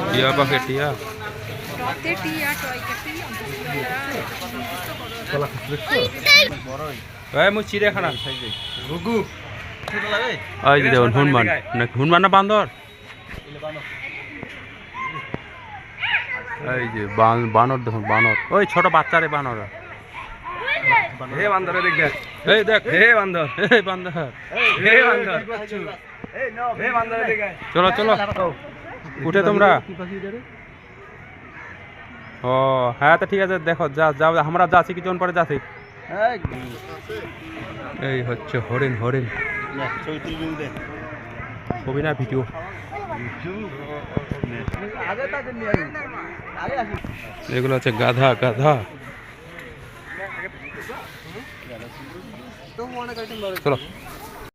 টিয়া পাখি টিয়া মুই চিড়িয়াখানা ওই যে দেখুন হনুমান নাকি হনুমান না বান্দর এই যে বানর দেখুন বানর ওই ছোট বাচ্চারে বানর হে বান্দর দেখ এই দেখ হে বান্দর এই বান্দর হে বান্দর হে বান্দর দেখ চলো চলো উঠে তোমরা ও হ্যাঁ তো ঠিক আছে দেখো যা যাও আমরা যাচ্ছি কিছুক্ষণ পরে যাচ্ছি এই হচ্ছে হরিণ হরিণ ছবি না ভিডিও এগুলো হচ্ছে গাধা গাধা চলো